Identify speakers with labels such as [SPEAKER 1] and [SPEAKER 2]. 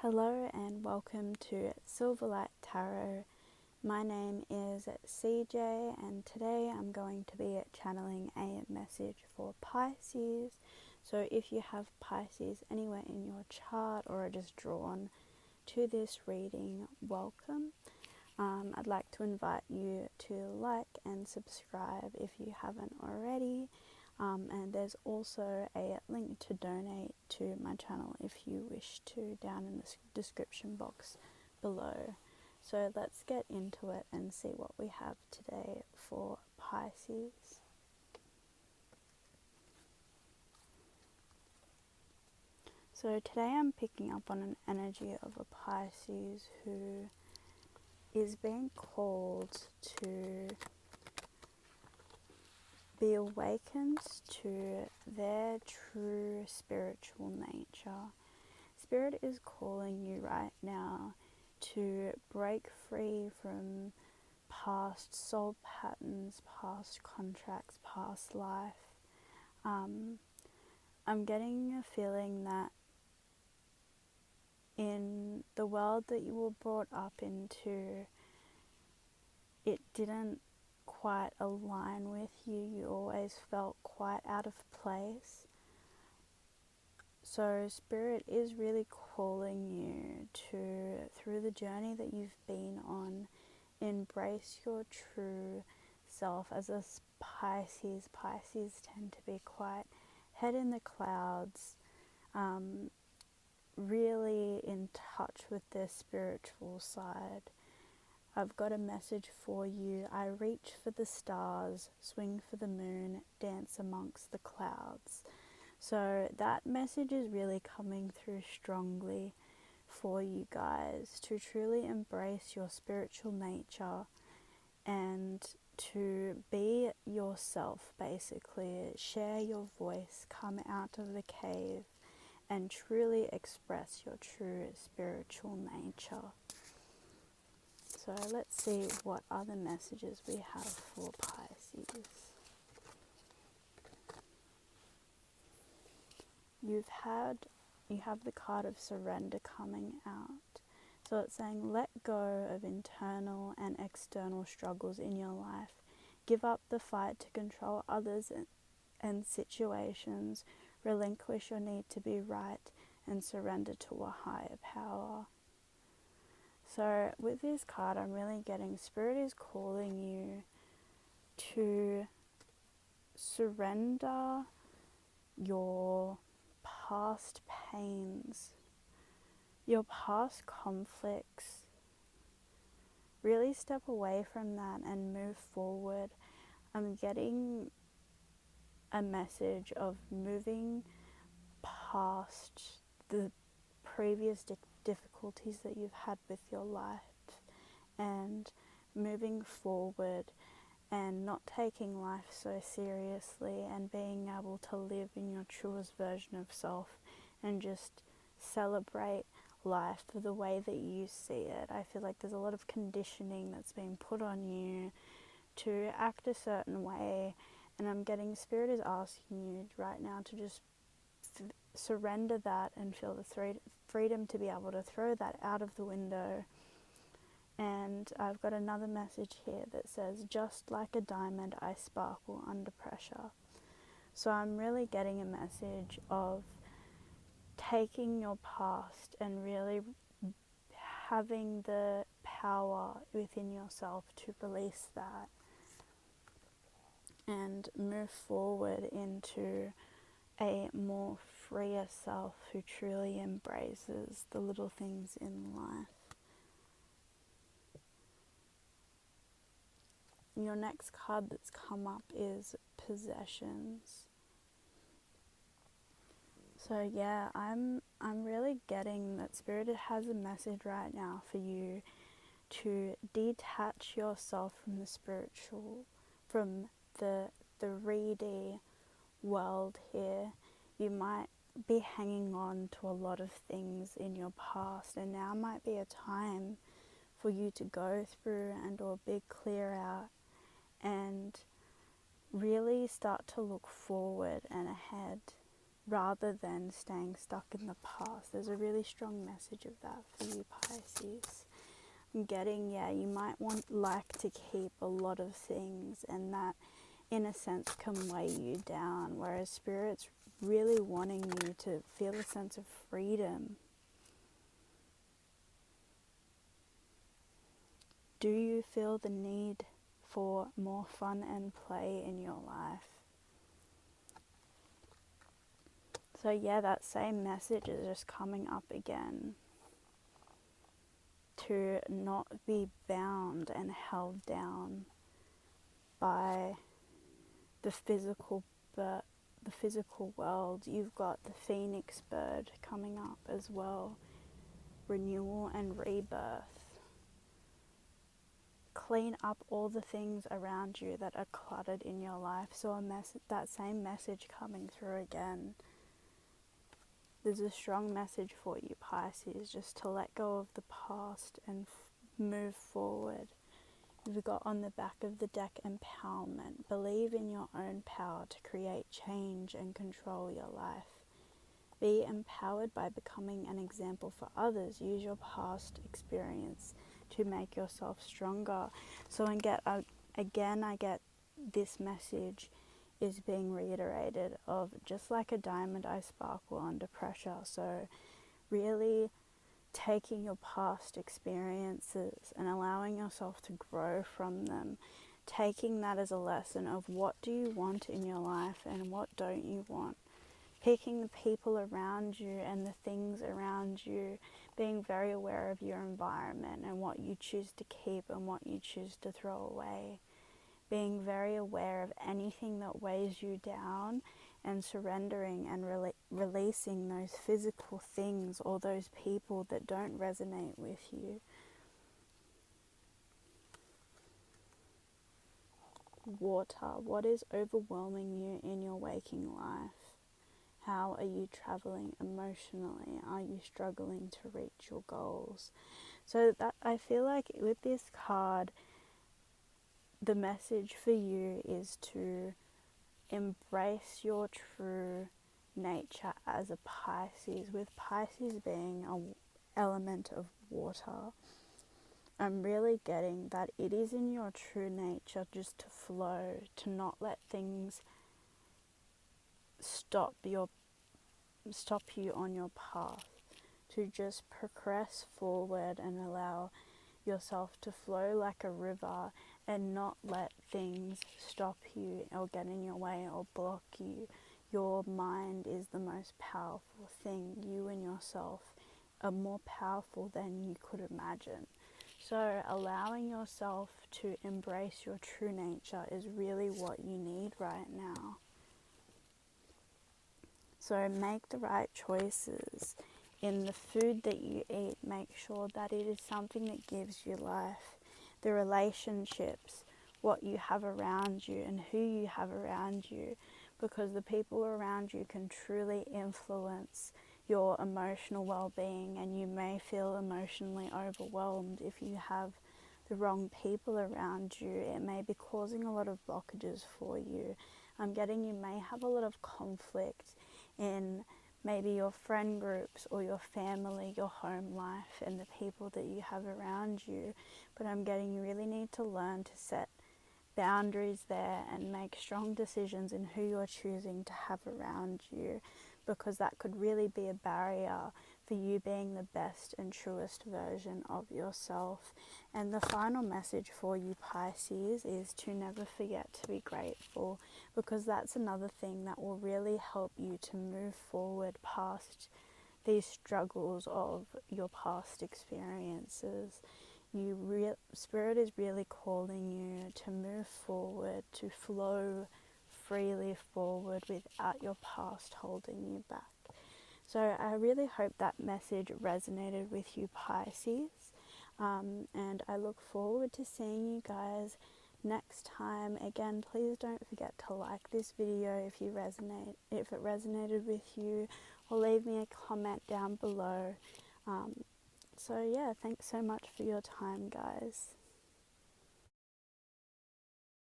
[SPEAKER 1] Hello and welcome to Silverlight Tarot. My name is CJ and today I'm going to be channeling a message for Pisces. So if you have Pisces anywhere in your chart or are just drawn to this reading, welcome. I'd like to invite you to like and subscribe if you haven't already. And there's also a link to donate to my channel if you wish to, down in the description box below. So let's get into it and see what we have today for Pisces. So today I'm picking up on an energy of a Pisces who is being called to be awakened to their true spiritual nature. Spirit is calling you right now to break free from past soul patterns, past contracts, past life. I'm getting a feeling that in the world that you were brought up into, it didn't quite align with you. You always felt quite out of place. So Spirit is really calling you to, through the journey that you've been on, embrace your true self. As a Pisces, Pisces tend to be quite head in the clouds, really in touch with their spiritual side. I've got a message for you. I reach for the stars, swing for the moon, dance amongst the clouds. So that message is really coming through strongly for you guys to truly embrace your spiritual nature and to be yourself, basically. Share your voice, come out of the cave and truly express your true spiritual nature. So let's see what other messages we have for Pisces. You have the card of surrender coming out. So it's saying let go of internal and external struggles in your life. Give up the fight to control others and situations. Relinquish your need to be right and surrender to a higher power. So with this card, I'm really getting Spirit is calling you to surrender your past pains, your past conflicts. Really step away from that and move forward. I'm getting a message of moving past the previous difficulties that you've had with your life and moving forward and not taking life so seriously and being able to live in your truest version of self and just celebrate life for the way that you see it. I feel like there's a lot of conditioning that's been put on you to act a certain way, and I'm getting Spirit is asking you right now to just surrender that and feel the freedom to be able to throw that out of the window. And I've got another message here that says, just like a diamond, I sparkle under pressure. So I'm really getting a message of taking your past and really having the power within yourself to release that and move forward into a more freer self who truly embraces the little things in life. Your next card that's come up is possessions. So yeah, I'm really getting that Spirit has a message right now for you to detach yourself from the spiritual, from the 3D world here. You might be hanging on to a lot of things in your past, and now might be a time for you to go through and do a big clear out and really start to look forward and ahead. rather than staying stuck in the past. There's a really strong message of that for you, Pisces. I'm getting, you might like to keep a lot of things, and that in a sense can weigh you down, whereas Spirit's really wanting you to feel a sense of freedom. Do you feel the need for more fun and play in your life? So that same message is just coming up again. To not be bound and held down by the physical world. You've got the phoenix bird coming up as well. Renewal and rebirth. Clean up all the things around you that are cluttered in your life. So that same message coming through again. There's a strong message for you, Pisces, just to let go of the past and move forward. You've got on the back of the deck empowerment. Believe in your own power to create change and control your life. Be empowered by becoming an example for others. Use your past experience to make yourself stronger. So I get this message is being reiterated of just like a diamond, I sparkle under pressure. So really taking your past experiences and allowing yourself to grow from them, taking that as a lesson of what do you want in your life and what don't you want, picking the people around you and the things around you, being very aware of your environment and what you choose to keep and what you choose to throw away, being very aware of anything that weighs you down and surrendering and releasing those physical things or those people that don't resonate with you. Water, what is overwhelming you in your waking life? How are you traveling emotionally? Are you struggling to reach your goals? So that I feel like with this card, the message for you is to embrace your true nature as a Pisces, with Pisces being an element of water. I'm really getting that it is in your true nature just to flow, to not let things stop you on your path, to just progress forward and allow yourself to flow like a river and not let things stop you or get in your way or block you. Your mind is the most powerful thing. You and yourself are more powerful than you could imagine. So allowing yourself to embrace your true nature is really what you need right now. So make the right choices in the food that you eat. Make sure that it is something that gives you life. The relationships, what you have around you and who you have around you, because the people around you can truly influence your emotional well-being, and you may feel emotionally overwhelmed if you have the wrong people around you. It may be causing a lot of blockages for you. I'm getting you may have a lot of conflict in maybe your friend groups or your family, your home life, and the people that you have around you. But I'm getting you really need to learn to set boundaries there and make strong decisions in who you're choosing to have around you, because that could really be a barrier for you being the best and truest version of yourself. And the final message for you, Pisces, is to never forget to be grateful, because that's another thing that will really help you to move forward past these struggles of your past experiences. Spirit is really calling you to move forward, to flow freely forward without your past holding you back. So I really hope that message resonated with you, Pisces, and I look forward to seeing you guys next time. Again, please don't forget to like this video if it resonated with you, or leave me a comment down below. So yeah, thanks so much for your time, guys.